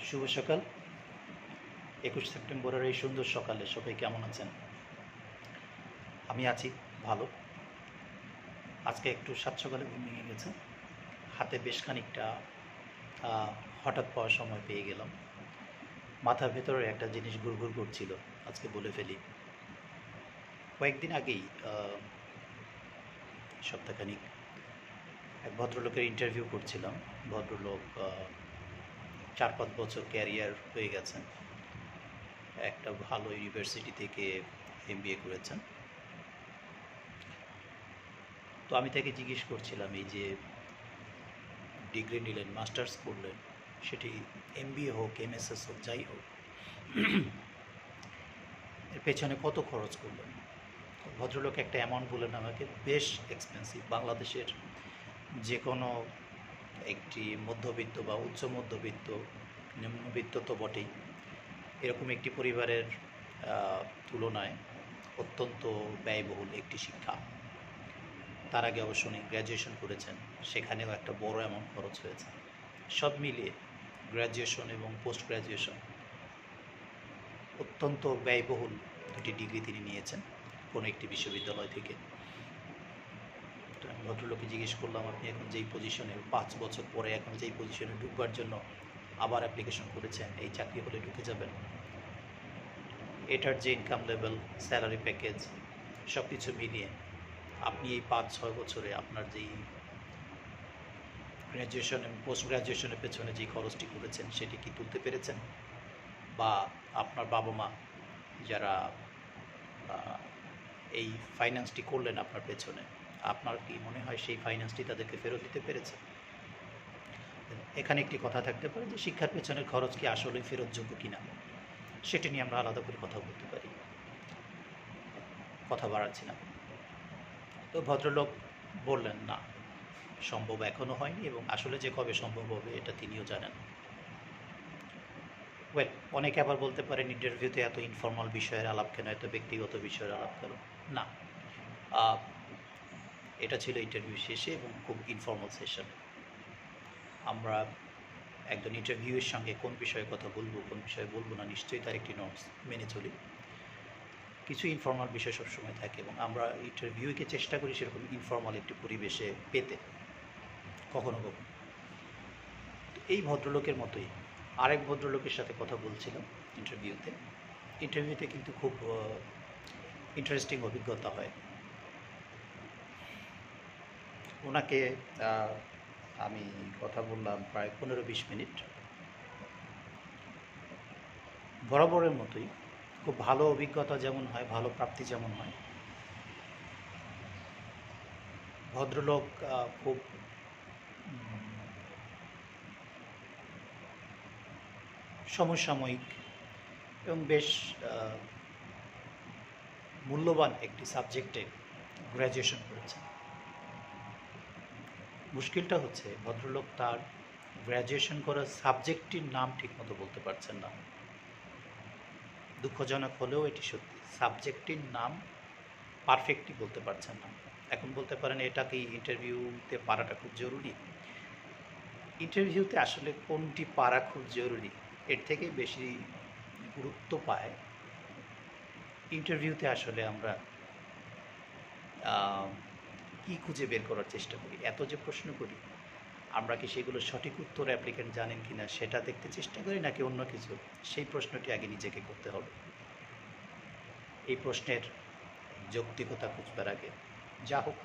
শুভ সকাল। 21 সেপ্টেম্বরের এই সুন্দর সকালে সবাই কেমন আছেন? আমি আছি ভালো। আজকে একটু সাত সকালে ঘুম ভেঙে গেছে। হাতে বেশ খানিকটা হঠাৎ পাওয়ার সময় পেয়ে গেলাম। মাথার ভেতরে একটা জিনিস ঘুরঘুর করছিল, আজকে বলে ফেলি। কয়েকদিন আগেই সপ্তাহখানিক এক ভদ্রলোকের ইন্টারভিউ করছিলাম। ভদ্রলোক 4-5 বছর ক্যারিয়ার হয়ে গেছেন, একটা ভালো ইউনিভার্সিটি থেকে MBA করেছেন। তো আমি তাকে জিজ্ঞেস করছিলাম, এই যে ডিগ্রি নিলেন, মাস্টার্স করলেন, সেটি MBA হোক, MSS হোক, যাই হোক, এর পেছনে কত খরচ করলেন? ভদ্রলোক একটা অ্যামাউন্ট বললেন আমাকে, বেশ এক্সপেন্সিভ। বাংলাদেশের যে কোনো একটি মধ্যবিত্ত বা উচ্চ মধ্যবিত্ত, নিম্নবিত্ত তো বটেই, এরকম একটি পরিবারের তুলনায় অত্যন্ত ব্যয়বহুল একটি শিক্ষা। তার আগে অবশ্য উনি গ্র্যাজুয়েশন করেছেন, সেখানেও একটা বড় অ্যামাউন্ট খরচ হয়েছে। সব মিলিয়ে গ্র্যাজুয়েশন এবং পোস্ট গ্র্যাজুয়েশন অত্যন্ত ব্যয়বহুল দুটি ডিগ্রি তিনি নিয়েছেন কোনো একটি বিশ্ববিদ্যালয় থেকে। তো আমি ভদ্রলোককে জিজ্ঞেস করলাম, আপনি এখন যেই পজিশনে 5 বছর পরে এখন যেই পজিশনে ঢুকবার জন্য আবার অ্যাপ্লিকেশন করেছেন, এই চাকরি হলে ঢুকে যাবেন, এটার যে ইনকাম লেভেল, স্যালারি প্যাকেজ, সব কিছু মিলিয়ে আপনি এই 5-6 বছরে আপনার যেই গ্র্যাজুয়েশন এবং পোস্ট গ্র্যাজুয়েশনের পেছনে যেই খরচটি করেছেন সেটি কি তুলতে পেরেছেন? বা আপনার বাবা মা যারা এই ফাইন্যান্সটি করলেন আপনার পেছনে, আপনার কি মনে হয় সেই ফাইন্যান্সটি তাদেরকে ফেরত দিতে পেরেছে? এখানে একটি কথা থাকতে পারে যে শিক্ষার পেছনের খরচ কি আসলে ফেরতযোগ্য কিনা, সেটি নিয়ে আমরা আলাদা করে কথা বলতে পারি। কথা বাড়াচ্ছি না। তো ভদ্রলোক বললেন, না, সম্ভব এখনও হয়নি এবং আসলে যে কবে সম্ভব হবে এটা তিনিও জানেন। ওয়েল, অনেকে আবার বলতে পারেন ইন্টারভিউতে এত ইনফর্মাল বিষয়ের আলাপ কেন, এত ব্যক্তিগত বিষয়ের আলাপ কেন? না, এটা ছিল ইন্টারভিউ শেষে এবং খুব ইনফর্মাল সেশন। আমরা একজন ইন্টারভিউয়ের সঙ্গে কোন বিষয়ে কথা বলবো, কোন বিষয়ে বলবো না, নিশ্চয়ই তার একটি নর্মস মেনে চলি। কিছু ইনফর্মাল বিষয় সবসময় থাকে এবং আমরা ইন্টারভিউকে চেষ্টা করি সেরকম ইনফর্মাল একটি পরিবেশে পেতে কখনো কখনো। এই ভদ্রলোকের মতোই আরেক ভদ্রলোকের সাথে কথা বলছিলাম ইন্টারভিউতে কিন্তু খুব ইন্টারেস্টিং অভিজ্ঞতা হয়। ওনাকে আমি কথা বললাম প্রায় 15-20 মিনিট। বরাবরের মতোই খুব ভালো অভিজ্ঞতা যেমন হয়, ভালো প্রাপ্তি যেমন হয়, ভদ্রলোক খুব সমসাময়িক এবং বেশ মূল্যবান একটি সাবজেক্টে গ্র্যাজুয়েশন করেছেন। মুশকিলটা হচ্ছে ভদ্রলোক তার গ্র্যাজুয়েশন করার সাবজেক্টটির নাম ঠিকমতো বলতে পারছেন না। দুঃখজনক হলেও এটি সত্যি, সাবজেক্টটির নাম পারফেক্টলি বলতে পারছেন না। এখন বলতে পারেন এটা কি ইন্টারভিউতে পারাটা খুব জরুরি? ইন্টারভিউতে আসলে কোনটি পারা খুব জরুরি এর থেকে বেশি গুরুত্ব পায় ইন্টারভিউতে আসলে আমরা কি খুঁজে বের করার চেষ্টা করি। এত যে প্রশ্ন করি, আমরা কি সেগুলো সঠিক উত্তর অ্যাপ্লিকেন্ট জানেন কি না সেটা দেখতে চেষ্টা করি, নাকি অন্য কিছু? সেই প্রশ্নটি আগে নিজেকে করতে হবে। এই প্রশ্নের যৌক্তিকতা খুঁজবার আগে। যা হোক,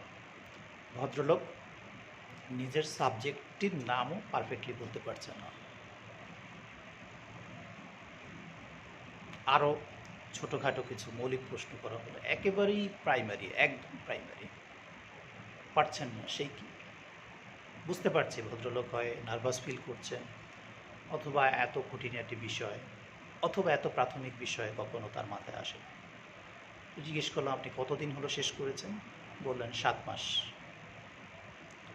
ভদ্রলোক নিজের সাবজেক্টটির নামও পারফেক্টলি বলতে পারছেন না। আরও ছোটোখাটো কিছু মৌলিক প্রশ্ন করা হলো, একেবারেই প্রাইমারি, একদম প্রাইমারি, পারছেন না। সেই কি? বুঝতে পারছি ভদ্রলোক হয় নার্ভাস ফিল করছেন, অথবা এত খুঁটিনাটি বিষয় অথবা এত প্রাথমিক বিষয়ে কখনো তার মাথায় আসে। জিজ্ঞেস করলাম, আপনি কতদিন হলো শেষ করেছেন? বললেন 7 মাস।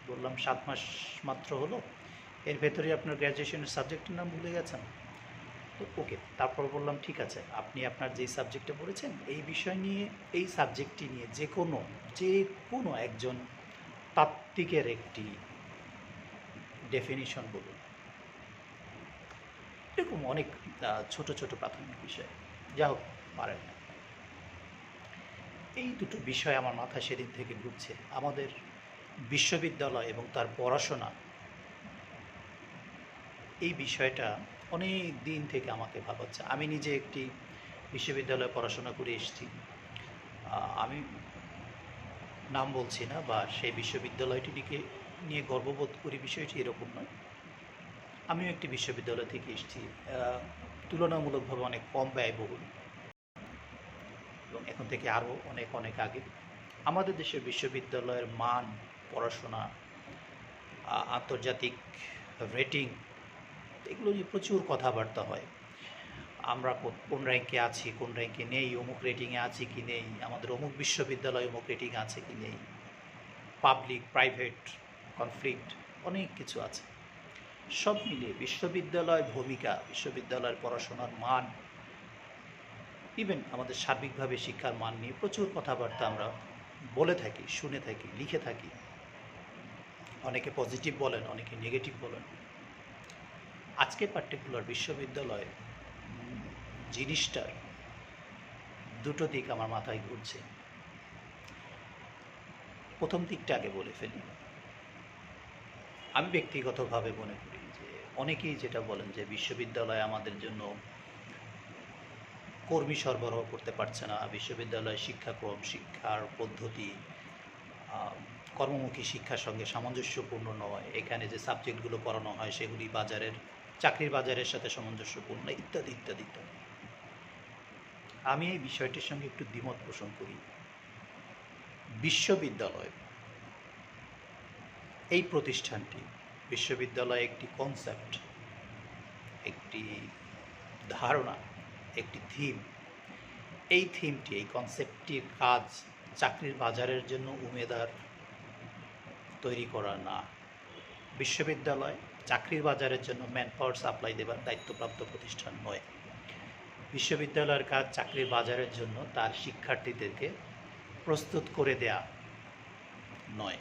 বললাম 7 মাস মাত্র হলো, এর ভেতরে আপনার গ্র্যাজুয়েশনের সাবজেক্টের নাম ভুলে গেছেন? তো ওকে, তারপর বললাম ঠিক আছে, আপনি আপনার যেই সাবজেক্টে পড়েছেন এই বিষয় নিয়ে, এই সাবজেক্টটি নিয়ে যে কোনো একজন তাত্ত্বিকের একটি ডেফিনিশন বলুন। এরকম অনেক ছোট ছোট প্রাথমিক বিষয়, যা হোক পারেন না। এই দুটো বিষয় আমার মাথায় সেদিন থেকে ঘুরছে। আমাদের বিশ্ববিদ্যালয় এবং তার পড়াশোনা, এই বিষয়টা অনেক দিন থেকে আমাকে ভাবাচ্ছে। আমি নিজে একটি বিশ্ববিদ্যালয়ে পড়াশোনা করে এসেছি। আমি নাম বলছি না, বা সেই বিশ্ববিদ্যালয়টিকে নিয়ে গর্ববোধ করি, বিষয়টি এরকম নয়। আমিও একটি বিশ্ববিদ্যালয় থেকে এসেছি, তুলনামূলকভাবে অনেক কম ব্যয়বহুল, এবং এখন থেকে আরও অনেক অনেক আগে। আমাদের দেশের বিশ্ববিদ্যালয়ের মান, পড়াশোনা, আন্তর্জাতিক রেটিং, এগুলো নিয়ে প্রচুর কথাবার্তা হয়। আমরা কোন র্যাঙ্কে আছি, কোন র্যাঙ্কে নেই, অমুক রেটিংয়ে আছি কি নেই, আমাদের অমুক বিশ্ববিদ্যালয়ে অমুক রেটিং আছে কি নেই, পাবলিক প্রাইভেট কনফ্লিক্ট, অনেক কিছু আছে। সব মিলিয়ে বিশ্ববিদ্যালয়ের ভূমিকা, বিশ্ববিদ্যালয়ের পড়াশোনার মান, ইভেন আমাদের সার্বিকভাবে শিক্ষার মান নিয়ে প্রচুর কথাবার্তা আমরা বলে থাকি, শুনে থাকি, লিখে থাকি। অনেকে পজিটিভ বলেন, অনেকে নেগেটিভ বলেন। আজকে পার্টিকুলার বিশ্ববিদ্যালয় জিনিসটার দুটো দিক আমার মাথায় ঘুরছে। প্রথম দিকটা আগে বলে ফেলি। আমি ব্যক্তিগতভাবে মনে করি যে অনেকেই যেটা বলেন যে বিশ্ববিদ্যালয় আমাদের জন্য কর্মী সরবরাহ করতে পারছে না, বিশ্ববিদ্যালয় শিক্ষাক্রম, শিক্ষার পদ্ধতি কর্মমুখী শিক্ষার সঙ্গে সামঞ্জস্যপূর্ণ নয়, এখানে যে সাবজেক্টগুলো পড়ানো হয় সেগুলি চাকরির বাজারের সাথে সামঞ্জস্যপূর্ণ, ইত্যাদি ইত্যাদি ইত্যাদি। আমি এই বিষয়টির সঙ্গে একটু দ্বিমত পোষণ করি। বিশ্ববিদ্যালয়, এই প্রতিষ্ঠানটি, বিশ্ববিদ্যালয় একটি কনসেপ্ট, একটি ধারণা, একটি থিম। এই থিমটি, এই কনসেপ্টটির কাজ চাকরির বাজারের জন্য উমেদার তৈরি করা না। বিশ্ববিদ্যালয় চাকরির বাজারের জন্য ম্যান পাওয়ার সাপ্লাই দেবার দায়িত্বপ্রাপ্ত প্রতিষ্ঠান নয়। বিশ্ববিদ্যালয়ের কাজ চাকরির বাজারের জন্য তার শিক্ষার্থীদেরকে প্রস্তুত করে দেয়া নয়।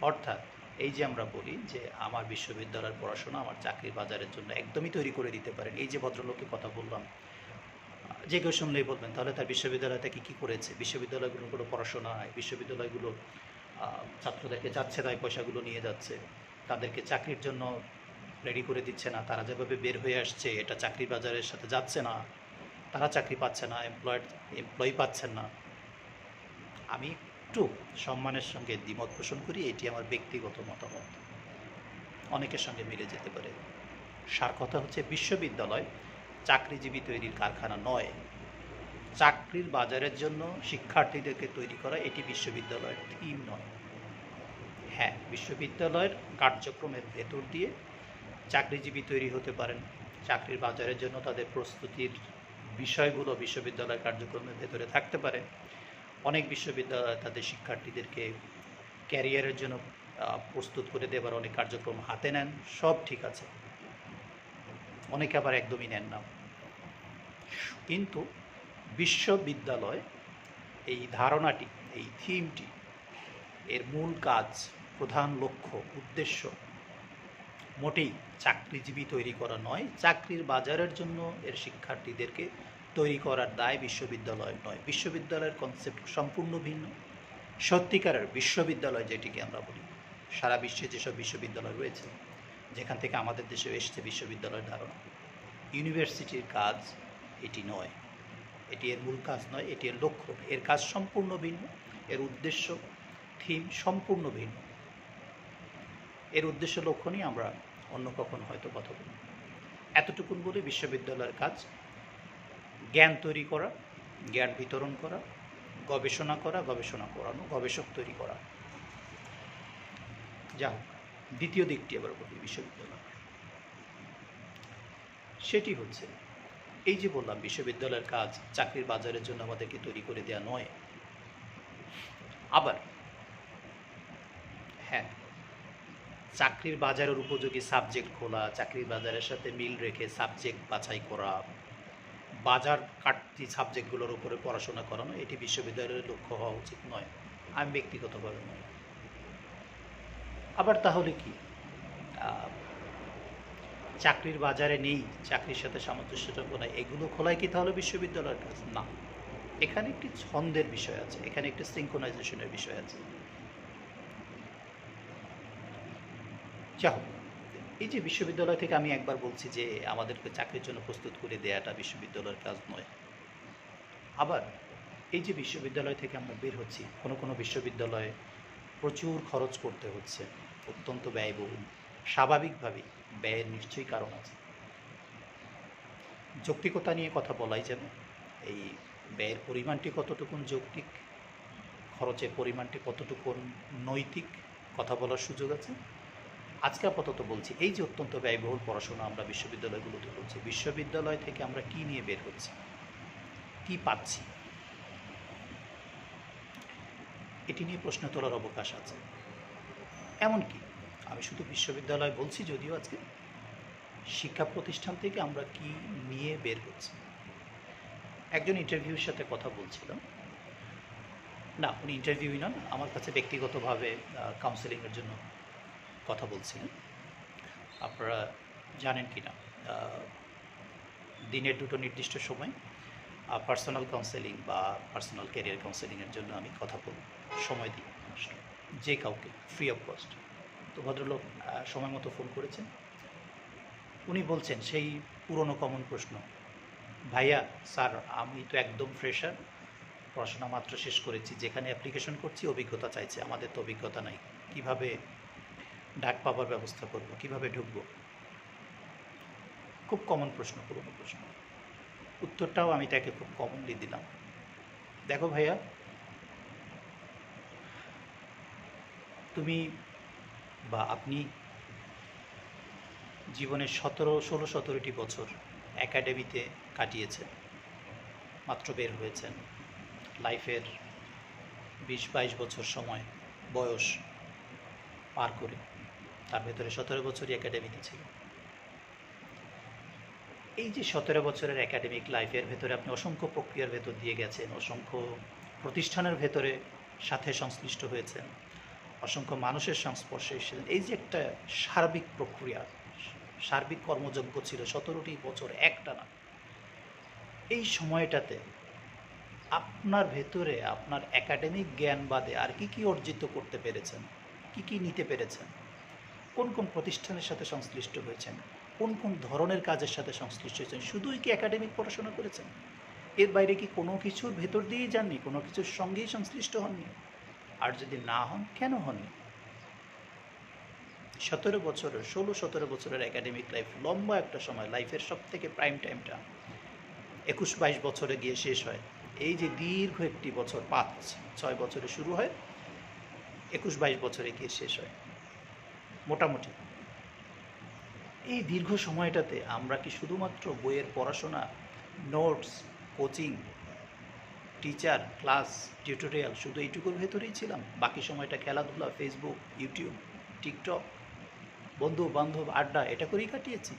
অর্থাৎ এই যে আমরা বলি যে আমার বিশ্ববিদ্যালয়ের পড়াশোনা আমার চাকরির বাজারের জন্য একদমই তৈরি করে দিতে পারেন, এই যে ভদ্রলোকের কথা বললাম, যে কেউ শুনলেই বলবেন তাহলে তার বিশ্ববিদ্যালয় থেকে কী করেছে, বিশ্ববিদ্যালয়গুলোর কোনো পড়াশোনা নাই, বিশ্ববিদ্যালয়গুলো ছাত্রদেরকে যাচ্ছে তাই পয়সাগুলো নিয়ে যাচ্ছে, তাদেরকে চাকরির জন্য রেডি করে দিচ্ছে না, তারা যেভাবে বের হয়ে আসছে এটা চাকরির বাজারের সাথে যাচ্ছে না, তারা চাকরি পাচ্ছে না, এমপ্লয়ি পাচ্ছেন না। আমি একটু সম্মানের সঙ্গে দ্বিমত পোষণ করি, এটি আমার ব্যক্তিগত মতামত, অনেকের সঙ্গে মিলে যেতে পারে। সার কথা হচ্ছে বিশ্ববিদ্যালয় চাকরিজীবী তৈরির কারখানা নয়। চাকরির বাজারের জন্য শিক্ষার্থীদেরকে তৈরি করা এটি বিশ্ববিদ্যালয়ের থিম নয়। হ্যাঁ, বিশ্ববিদ্যালয়ের কার্যক্রমের ভেতর দিয়ে চাকরিজীবী তৈরি হতে পারেন, চাকরির বাজারের জন্য তাদের প্রস্তুতির বিষয়গুলো বিশ্ববিদ্যালয়ের কার্যক্রমের ভেতরে থাকতে পারে। অনেক বিশ্ববিদ্যালয় তাদের শিক্ষার্থীদেরকে ক্যারিয়ারের জন্য প্রস্তুত করে দেবার অনেক কার্যক্রম হাতে নেন, সব ঠিক আছে। অনেকে আবার একদমই নেন না। কিন্তু বিশ্ববিদ্যালয়, এই ধারণাটি, এই থিমটি, এর মূল কাজ, প্রধান লক্ষ্য, উদ্দেশ্য মোটেই চাকরিজীবী তৈরি করা নয়। চাকরির বাজারের জন্য এর শিক্ষার্থীদেরকে তৈরি করার দায় বিশ্ববিদ্যালয়ের নয়। বিশ্ববিদ্যালয়ের কনসেপ্ট সম্পূর্ণ ভিন্ন। সত্যিকারের বিশ্ববিদ্যালয় যেটিকে আমরা বলি, সারা বিশ্বে যেসব বিশ্ববিদ্যালয় রয়েছে, যেখান থেকে আমাদের দেশে এসছে বিশ্ববিদ্যালয়ের ধারণা, ইউনিভার্সিটির কাজ এটি নয়, এটি এর মূল কাজ নয়, এটি এর লক্ষ্য। এর কাজ সম্পূর্ণ ভিন্ন, এর উদ্দেশ্য, থিম সম্পূর্ণ ভিন্ন। এর উদ্দেশ্য লক্ষ্য নিয়ে আমরা অন্য কখনো হয়তো কথা বলি। এতটুকুন বলে বিশ্ববিদ্যালয়ের কাজ জ্ঞান তৈরি করা, জ্ঞান বিতরণ করা, গবেষণা করা, গবেষণা করানো, গবেষক তৈরি করা। যা হোক, দ্বিতীয় দিকটি আবার বলি বিশ্ববিদ্যালয়, সেটি হচ্ছে এই যে বললাম বিশ্ববিদ্যালয়ের কাজ চাকরির বাজারের জন্য আমাদেরকে তৈরি করে দেওয়া নয়। আবার হ্যাঁ, চাকরির বাজারের উপযোগী সাবজেক্ট খোলা, চাকরির বাজারের সাথে মিল রেখে সাবজেক্ট বাছাই করা, বাজার কাটতি সাবজেক্টগুলোর উপরে পড়াশোনা করানো, এটি বিশ্ববিদ্যালয়ের লক্ষ্য হওয়া উচিত নয়। আমি ব্যক্তিগতভাবে নয়। আবার তাহলে কি চাকরির বাজারে নেই, চাকরির সাথে সামঞ্জস্যযোগ্য নাই, এগুলো খোলাই কি তাহলে বিশ্ববিদ্যালয়ের কাজ না? এখানে একটি ছন্দের বিষয় আছে, এখানে একটি সিঙ্ক্রোনাইজেশনের বিষয় আছে। যা হোক, এই যে বিশ্ববিদ্যালয় থেকে আমি একবার বলছি যে আমাদেরকে চাকরির জন্য প্রস্তুত করে দেওয়াটা বিশ্ববিদ্যালয়ের কাজ নয়। আবার এই যে বিশ্ববিদ্যালয় থেকে আমরা বের হচ্ছি, কোনো কোনো বিশ্ববিদ্যালয়ে প্রচুর খরচ করতে হচ্ছে, অত্যন্ত ব্যয়বহুল। স্বাভাবিকভাবেই ব্যয়ের নিশ্চয়ই কারণ আছে। যৌক্তিকতা নিয়ে কথা বলাই যাবে, এই ব্যয়ের পরিমাণটি কতটুকুন যৌক্তিক, খরচের পরিমাণটি কতটুকুন নৈতিক, কথা বলার সুযোগ আছে। আজকে আপাতত বলছি, এই যে অত্যন্ত ব্যয়বহুল পড়াশোনা আমরা বিশ্ববিদ্যালয়গুলোতে করছি, বিশ্ববিদ্যালয় থেকে আমরা কি নিয়ে বের হচ্ছি, কি পাচ্ছি, এটি নিয়ে প্রশ্ন তোলার অবকাশ আছে। এমনকি আমি শুধু বিশ্ববিদ্যালয় বলছি, যদিও আজকে শিক্ষা প্রতিষ্ঠান থেকে আমরা কি নিয়ে বের হচ্ছি। একজন ইন্টারভিউর সাথে কথা বলছিলাম, না উনি ইন্টারভিউই নন, আমার কাছে ব্যক্তিগতভাবে কাউন্সেলিংয়ের জন্য কথা বলছিলেন। আপনারা জানেন কি না, দিনের দুটো নির্দিষ্ট সময় পার্সোনাল কাউন্সেলিং বা পার্সোনাল ক্যারিয়ার কাউন্সেলিংয়ের জন্য আমি সময় দিই যে কাউকে, ফ্রি অফ কস্ট। তো ভদ্রলোক সময় মতো ফোন করেছেন। উনি বলছেন সেই পুরনো কমন প্রশ্ন, ভাইয়া স্যার আমি তো একদম ফ্রেশার, পড়াশোনা মাত্র শেষ করেছি, যেখানে অ্যাপ্লিকেশন করছি অভিজ্ঞতা চাইছে, আমাদের তো অভিজ্ঞতা নাই, কিভাবে ডাক পাবার ব্যবস্থা করব, কিভাবে ঢুকবো। খুব কমন প্রশ্ন, পুরনো প্রশ্ন। উত্তরটাও আমি তাকে খুব কমনলি দিলাম, দেখো ভাইয়া, তুমি বা আপনি জীবনের 16-17টি বছর একাডেমিতে কাটিয়েছে, মাত্র বের হয়েছেন, লাইফের 20-22 বছর সময় বয়স পার করে, তার ভেতরে 17 বছরই একাডেমিতে ছিল। এই যে 17 বছরের একাডেমিক লাইফের ভেতরে আপনি অসংখ্য প্রক্রিয়ার ভেতর দিয়ে গেছেন, অসংখ্য প্রতিষ্ঠানের ভেতরে সাথে সংশ্লিষ্ট হয়েছেন, অসংখ্য মানুষের সংস্পর্শে এসেছিলেন। এই যে একটা সার্বিক প্রক্রিয়া, সার্বিক কর্মযজ্ঞ ছিল 17টি বছর একটানা। এই সময়টাতে আপনার ভেতরে আপনার একাডেমিক জ্ঞান বাদে আর কি কি অর্জিত করতে পেরেছেন, কি কি নিতে পেরেছেন, কোন কোন প্রতিষ্ঠানের সাথে সংশ্লিষ্ট হয়েছেন, কোন কোন ধরনের কাজের সাথে সংশ্লিষ্ট হয়েছেন, শুধুই কি একাডেমিক পড়াশোনা করেছেন, এর বাইরে কি কোনো কিছুর ভেতর দিয়েই যাননি, কোনো কিছুর সঙ্গেই সংশ্লিষ্ট হননি? আর যদি না হন, কেন হননি? 16-17 বছরের একাডেমিক লাইফ লম্বা একটা সময়, লাইফের সব থেকে প্রাইম টাইমটা 21-22 বছরে গিয়ে শেষ হয়। এই যে দীর্ঘ একটি বছর, 5-6 বছরে শুরু হয়, 21-22 বছরে গিয়ে শেষ হয় মোটামুটি। এই দীর্ঘ সময়টাতে আমরা কি শুধুমাত্র বইয়ের পড়াশোনা, notes, coaching, teacher, class, tutorial, শুধু এইটুকুর ভেতরেই ছিলাম? বাকি সময়টা খেলাধুলা, ফেসবুক, ইউটিউব, টিকটক, বন্ধু বান্ধব, আড্ডা, এটা করেই কাটিয়েছি?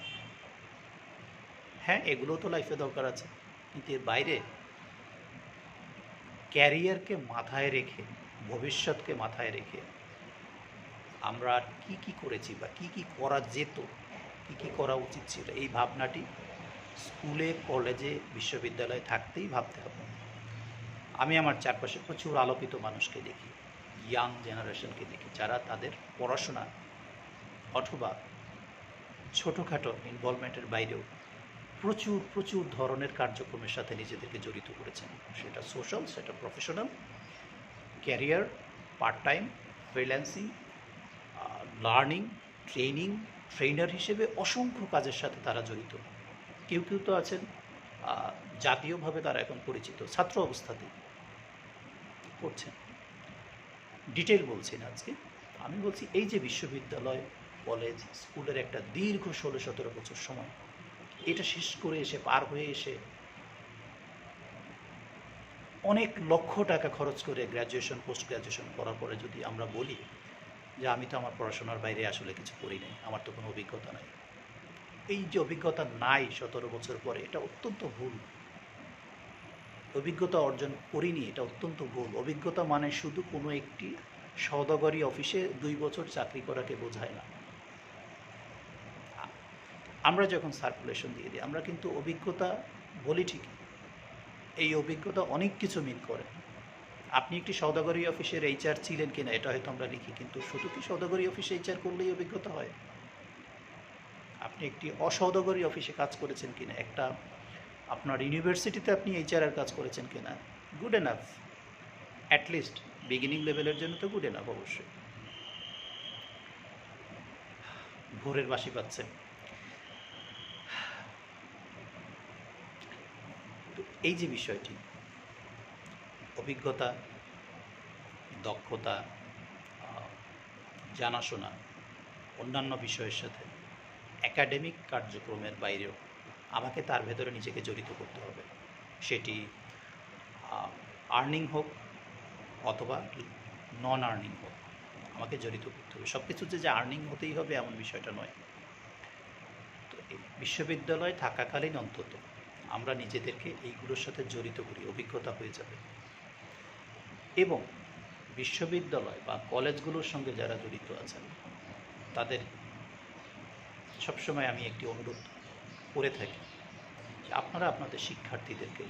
হ্যাঁ, এগুলো তো লাইফে দরকার আছে, কিন্তু এর বাইরে ক্যারিয়ারকে মাথায় রেখে, ভবিষ্যৎকে মাথায় রেখে আমরা আর কী কী করেছি বা কী কী করা যেত, কী কী করা উচিত ছিল, এই ভাবনাটি স্কুলে, কলেজে, বিশ্ববিদ্যালয়ে থাকতেই ভাবতে হবে। আমি আমার চারপাশে প্রচুর আলোকিত মানুষকে দেখি, ইয়াং জেনারেশনকে দেখি, যারা তাদের পড়াশোনা অথবা ছোটোখাটো ইনভলভমেন্টের বাইরেও প্রচুর প্রচুর ধরনের কার্যক্রমের সাথে নিজেদেরকে জড়িত করেছেন, সেটা সোশ্যাল, সেটা professional, career, part time, freelancing, learning, training, trainer হিসেবে অসংখ্য কাজের সাথে তারা জড়িত। কেউ কেউ তো আছেন জাতীয়ভাবে তারা এখন পরিচিত, ছাত্র অবস্থাতেই করছেন। ডিটেল বলছি না আজকে, আমি বলছি এই যে বিশ্ববিদ্যালয়, কলেজ, স্কুলের একটা দীর্ঘ 16-17 বছর সময়, এটা শেষ করে এসে, পার হয়ে এসে, অনেক লক্ষ টাকা খরচ করে গ্র্যাজুয়েশন, পোস্ট গ্র্যাজুয়েশন করার পরে যদি আমরা বলি যে আমি তো আমার পড়াশোনার বাইরে আসলে কিছু করি নাই, আমার তো কোনো অভিজ্ঞতা নাই, এই যে অভিজ্ঞতা নাই 17 বছর পরে, এটা অত্যন্ত ভুল। অভিজ্ঞতা অর্জন করিনি, এটা অত্যন্ত ভুল। অভিজ্ঞতা মানে শুধু কোনো একটি সওদাগরি অফিসে 2 বছর চাকরি করাকে বোঝায় না। আমরা যখন সার্কুলেশন দিয়ে দিই আমরা কিন্তু অভিজ্ঞতা বলি ঠিকই, এই অভিজ্ঞতা অনেক কিছু মিন করে। আপনি একটি সওদাগরি অফিসের এইচআর ছিলেন কিনা এটা হয়তো আমরা লিখি, কিন্তু শুধু কি সওদাগরি অফিসে এইচআর করলেই অভিজ্ঞতা হয়? আপনি একটি অসওদাগরি অফিসে কাজ করেছেন কিনা, একটা আপনার ইউনিভার্সিটিতে আপনি এইচআরের কাজ করেছেন কিনা, গুড এনাফ। অ্যাটলিস্ট বিগিনিং লেভেলের জন্য তো গুড এনাফ অবশ্যই। ভোরের বাসি পাচ্ছেন। তো এই যে বিষয়টি, অভিজ্ঞতা, দক্ষতা, জানাশোনা, অন্যান্য বিষয়ের সাথে একাডেমিক কার্যক্রমের বাইরেও আমাকে তার ভেতরে নিজেকে জড়িত করতে হবে। সেটি আর্নিং হোক অথবা নন আর্নিং হোক, আমাকে জড়িত করতে হবে। সব কিছু যে আর্নিং হতেই হবে এমন বিষয়টা নয়। তো এই বিশ্ববিদ্যালয়ে থাকাকালীন অন্তত আমরা নিজেদেরকে এইগুলোর সাথে জড়িত করি, অভিজ্ঞতা হয়ে যাবে। এবং বিশ্ববিদ্যালয় বা কলেজগুলোর সঙ্গে যারা জড়িত আছেন তাদের সবসময় আমি একটি অনুরোধ করে থাকি যে আপনারা আপনাদের শিক্ষার্থীদেরকে,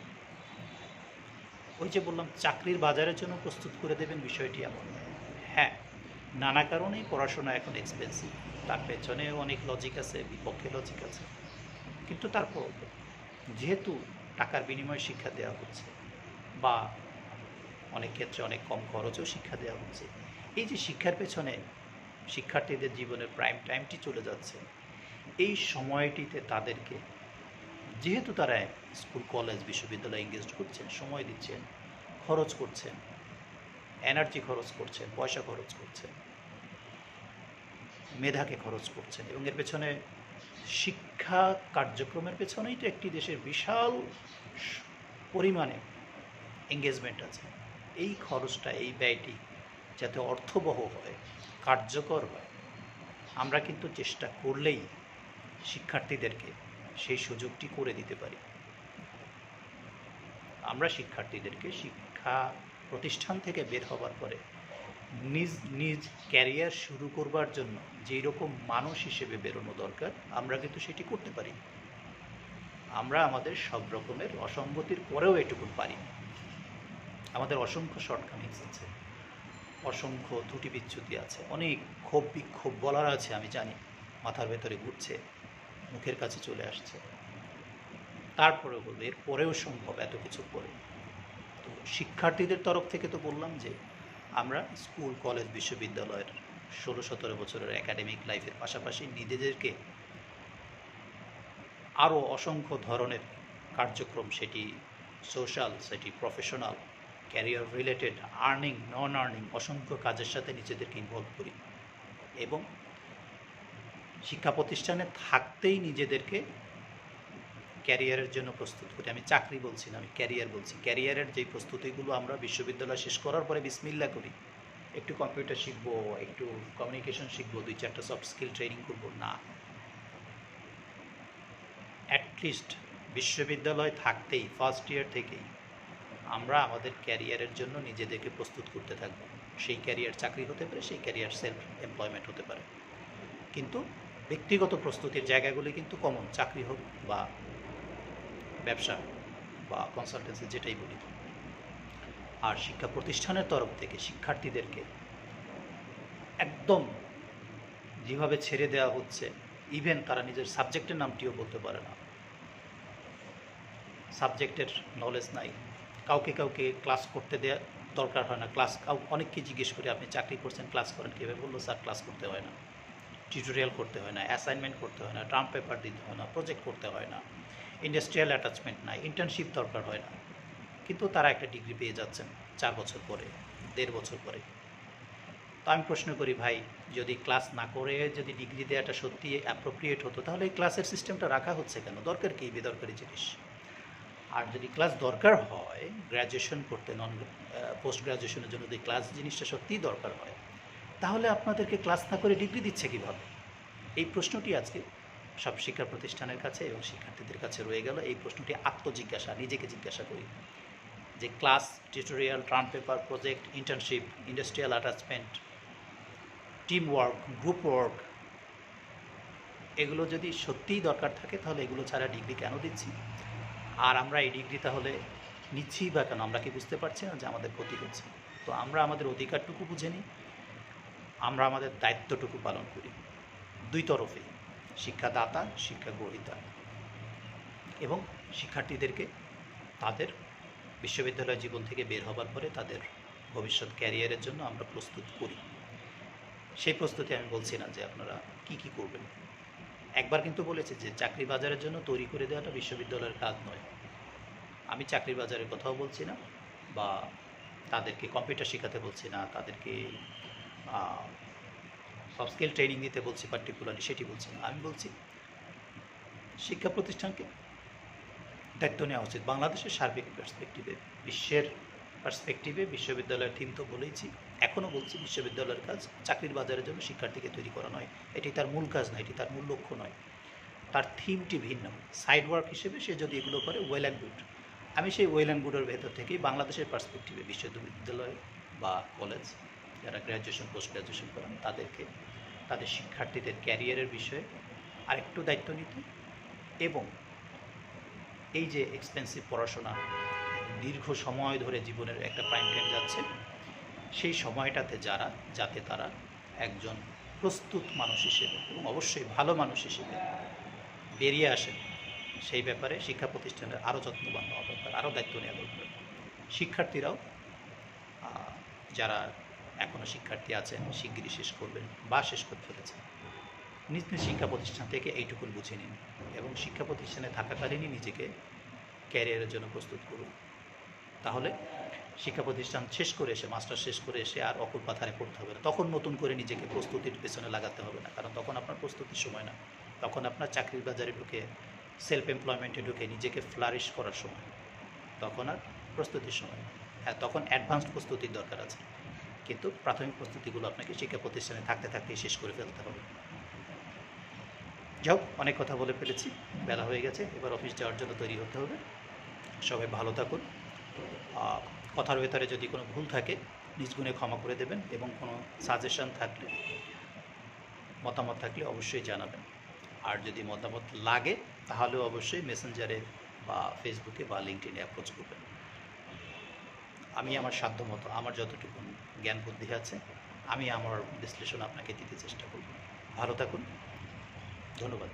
ওই যে বললাম চাকরির বাজারের জন্য প্রস্তুত করে দেবেন বিষয়টি এমন নয়। হ্যাঁ, নানা কারণেই পড়াশোনা এখন এক্সপেন্সিভ, তার পেছনেও অনেক লজিক আছে, বিপক্ষে লজিক আছে, কিন্তু তারপর যেহেতু টাকার বিনিময়ে শিক্ষা দেওয়া হচ্ছে বা অনেক ক্ষেত্রে অনেক কম খরচেও শিক্ষা দেওয়া হচ্ছে, এই যে শিক্ষার পেছনে শিক্ষার্থীদের জীবনের প্রাইম টাইমটি চলে যাচ্ছে, এই সময়টিতে তাদেরকে, যেহেতু তারা স্কুল কলেজ বিশ্ববিদ্যালয়ে এঙ্গেজড করছেন, সময় দিচ্ছেন, খরচ করছেন, এনার্জি খরচ করছেন, পয়সা খরচ করছেন, মেধাকে খরচ করছেন, এবং এর পেছনে শিক্ষা কার্যক্রমের পেছনেই তো একটি দেশের বিশাল পরিমাণে এঙ্গেজমেন্ট আছে। এই খরচটা, এই ব্যয়টি যাতে অর্থবহ হয়, কার্যকর হয়, আমরা কিন্তু চেষ্টা করলেই শিক্ষার্থীদেরকে সেই সুযোগটি করে দিতে পারি। আমরা শিক্ষার্থীদেরকে শিক্ষা প্রতিষ্ঠান থেকে বের হবার পরে নিজ নিজ ক্যারিয়ার শুরু করবার জন্য যেই রকম মানুষ হিসেবে বেরোনো দরকার আমরা কিন্তু সেটি করতে পারি। আমরা আমাদের সব রকমের অসঙ্গতির পরেও এটুকু পারি। আমাদের অসংখ্য শর্টকামিংস আছে, অসংখ্য ত্রুটি বিচ্যুতি আছে, অনেক ক্ষোভ বিক্ষোভ বলার আছে, আমি জানি মাথার ভেতরে ঘুরছে, মুখের কাছে চলে আসছে, তারপরেও বলবো এর পরেও সম্ভব এত কিছু পরে। তো শিক্ষার্থীদের তরফ থেকে তো বললাম যে আমরা স্কুল কলেজ বিশ্ববিদ্যালয়ের 16-17 বছরের একাডেমিক লাইফের পাশাপাশি নিজেদেরকে আরও অসংখ্য ধরনের কার্যক্রম, সেটি সোশ্যাল, সেটি প্রফেশনাল, ক্যারিয়ার রিলেটেড, আর্নিং, নন আর্নিং, অসংখ্য কাজের সাথে নিজেদেরকে ইনভলভ করি এবং শিক্ষা প্রতিষ্ঠানে থাকতেই নিজেদেরকে ক্যারিয়ারের জন্য প্রস্তুত করি। আমি চাকরি বলছি না, আমি ক্যারিয়ার বলছি। ক্যারিয়ারের যেই প্রস্তুতিগুলো আমরা বিশ্ববিদ্যালয় শেষ করার পরে বিসমিল্লা করি, একটু কম্পিউটার শিখবো, একটু কমিউনিকেশন শিখবো, 2-4টা সফট স্কিল ট্রেনিং করবো, না। অ্যাটলিস্ট বিশ্ববিদ্যালয় থাকতেই ফার্স্ট ইয়ার থেকেই আমরা আমাদের ক্যারিয়ারের জন্য নিজেদেরকে প্রস্তুত করতে থাকবো। সেই ক্যারিয়ার চাকরি হতে পারে, সেই ক্যারিয়ার সেলফ এমপ্লয়মেন্ট হতে পারে, কিন্তু ব্যক্তিগত প্রস্তুতির জায়গাগুলি কিন্তু কমন, চাকরি হোক বা ব্যবসা বা কনসালটেন্সি, যেটাই বলি। আর শিক্ষা প্রতিষ্ঠানের তরফ থেকে শিক্ষার্থীদেরকে একদম যেভাবে ছেড়ে দেওয়া হচ্ছে, ইভেন তারা নিজের সাবজেক্টের নামটিও বলতে পারে না, সাবজেক্টের নলেজ নাই, কাউকে কাউকে ক্লাস করতে দেওয়া দরকার হয় না, ক্লাস অনেককে জিজ্ঞেস করে আপনি চাকরি করছেন ক্লাস করেন কীভাবে, বললো স্যার ক্লাস করতে হয় না, টিউটোরিয়াল করতে হয় না, অ্যাসাইনমেন্ট করতে হয় না, টার্ম পেপার দিতে হয় না, প্রজেক্ট করতে হয় না, ইন্ডাস্ট্রিয়াল অ্যাটাচমেন্ট নাই, ইন্টার্নশিপ দরকার হয় না, কিন্তু তারা একটা ডিগ্রি পেয়ে যাচ্ছেন 4 বছর পরে, 1.5 বছর পরে। তো আমি প্রশ্ন করি, ভাই যদি ক্লাস না করে যদি ডিগ্রি দেওয়াটা সত্যি অ্যাপ্রোপ্রিয়েট হতো তাহলে এই ক্লাসের সিস্টেমটা রাখা হচ্ছে কেন? দরকার কি বেদরকারি জিনিস? আর যদি ক্লাস দরকার হয় গ্র্যাজুয়েশন করতে, পোস্ট গ্র্যাজুয়েশনের জন্য যদি ক্লাস জিনিসটা সত্যিই দরকার হয়, তাহলে আপনাদেরকে ক্লাস না করে ডিগ্রি দিচ্ছে কীভাবে? এই প্রশ্নটি আজকে সব শিক্ষা প্রতিষ্ঠানের কাছে এবং শিক্ষার্থীদের কাছে রয়ে গেল। এই প্রশ্নটি আত্মজিজ্ঞাসা, নিজেকে জিজ্ঞাসা করি যে class, tutorial, term paper, project, internship, industrial attachment, team work, group work, এগুলো যদি সত্যিই দরকার থাকে তাহলে এগুলো ছাড়া ডিগ্রি কেন দিচ্ছি? আর আমরা এই ডিগ্রি তাহলে নিচ্ছি বা কেন? আমরা কি বুঝতে পারছি না যে আমাদের ক্ষতি হচ্ছে? তো আমরা আমাদের অধিকারটুকু বুঝে নিই, আমরা আমাদের দায়িত্বটুকু পালন করি, দুই তরফেই, শিক্ষাদাতা, শিক্ষা গ্রহীতা, এবং শিক্ষার্থীদেরকে তাদের বিশ্ববিদ্যালয় জীবন থেকে বের হবার পরে তাদের ভবিষ্যৎ ক্যারিয়ারের জন্য আমরা প্রস্তুত করি। সেই প্রস্তুতি আমি বলছি না যে আপনারা কি কি করবেন। একবার কিন্তু বলেছি যে চাকরি বাজারের জন্য তৈরি করে দেওয়াটা বিশ্ববিদ্যালয়ের কাজ নয়। আমি চাকরির বাজারের কথাও বলছি না, বা তাদেরকে কম্পিউটার শেখাতে বলছি না, তাদেরকে সফট স্কিল ট্রেনিং দিতে বলছি পার্টিকুলারলি, সেটি বলছি না। আমি বলছি শিক্ষা প্রতিষ্ঠানকে দায়িত্ব নেওয়া উচিত বাংলাদেশের সার্বিক পার্সপেক্টিভে, বিশ্বের পার্সপেক্টিভে। বিশ্ববিদ্যালয়ের থিম তো বলেইছি, এখনও বলছি বিশ্ববিদ্যালয়ের কাজ চাকরির বাজারের জন্য শিক্ষার্থীকে তৈরি করা নয়। এটি তার মূল কাজ নয়, এটি তার মূল লক্ষ্য নয়, তার থিমটি ভিন্ন। সাইড ওয়ার্ক হিসেবে সে যদি এগুলো করে, ওয়েল অ্যান্ড গুড। আমি সেই ওয়েল অ্যান্ড গুডের ভেতর থেকেই বাংলাদেশের পার্সপেক্টিভে বিশ্ববিদ্যালয় বা কলেজ যারা গ্র্যাজুয়েশন পোস্ট গ্র্যাজুয়েশন করেন তাদেরকে তাদের শিক্ষার্থীদের ক্যারিয়ারের বিষয়ে আরেকটু দায়িত্ব নিতে, এবং এই যে এক্সপেন্সিভ পড়াশোনা দীর্ঘ সময় ধরে জীবনের একটা প্রাইম টাইম যাচ্ছে, সেই সময়টাতে যাতে তারা একজন প্রস্তুত মানুষ হিসেবে এবং অবশ্যই ভালো মানুষ হিসেবে বেরিয়ে আসেন, সেই ব্যাপারে শিক্ষা প্রতিষ্ঠানের আরও যত্নবান হওয়া দরকার, আরও দায়িত্ব নেওয়া দরকার। শিক্ষার্থীরাও, যারা এখনও শিক্ষার্থী আছেন, শিগগিরই শেষ করবেন বা শেষ করে ফেলেছেন, নিজ নিজ শিক্ষা প্রতিষ্ঠান থেকে এইটুকুন বুঝে নিন, এবং শিক্ষা প্রতিষ্ঠানে থাকাকালীনই নিজেকে ক্যারিয়ারের জন্য প্রস্তুত করুন। তাহলে শিক্ষা প্রতিষ্ঠান শেষ করে এসে, মাস্টার শেষ করে এসে আর অকুল পাথারে পড়তে হবে না। তখন নতুন করে নিজেকে প্রস্তুতির পেছনে লাগাতে হবে না, কারণ তখন আপনার প্রস্তুতির সময় না, তখন আপনার চাকরির বাজারে ঢুকে, সেলফ এমপ্লয়মেন্টে ঢুকে নিজেকে ফ্লারিশ করার সময়, তখন আর প্রস্তুতির সময় না। হ্যাঁ, তখন অ্যাডভান্সড প্রস্তুতির দরকার আছে, কিন্তু প্রাথমিক প্রস্তুতিগুলো আপনাকে শিক্ষা প্রতিষ্ঠানে থাকতে থাকতেই শেষ করে ফেলতে হবে। যাও, অনেক কথা বলে ফেলেছি, বেলা হয়ে গেছে, এবার অফিস যাওয়ার জন্য তৈরি হতে হবে। সবাই ভালো থাকুন। কথার ভেতরে যদি কোনো ভুল থাকে নিজ গুণে ক্ষমা করে দেবেন, এবং কোনো সাজেশন থাকলে, মতামত থাকলে অবশ্যই জানাবেন। আর যদি মতামত লাগে তাহলেও অবশ্যই মেসেঞ্জারে বা ফেসবুকে বা লিঙ্কডইনে অ্যাপ্রোচ করবেন। আমি আমার সাধ্যমতো, আমার যতটুকু জ্ঞান বুদ্ধি আছে, আমি আমার বিশ্লেষণ আপনাকে দিতে চেষ্টা করব। ভালো থাকুন, ধন্যবাদ।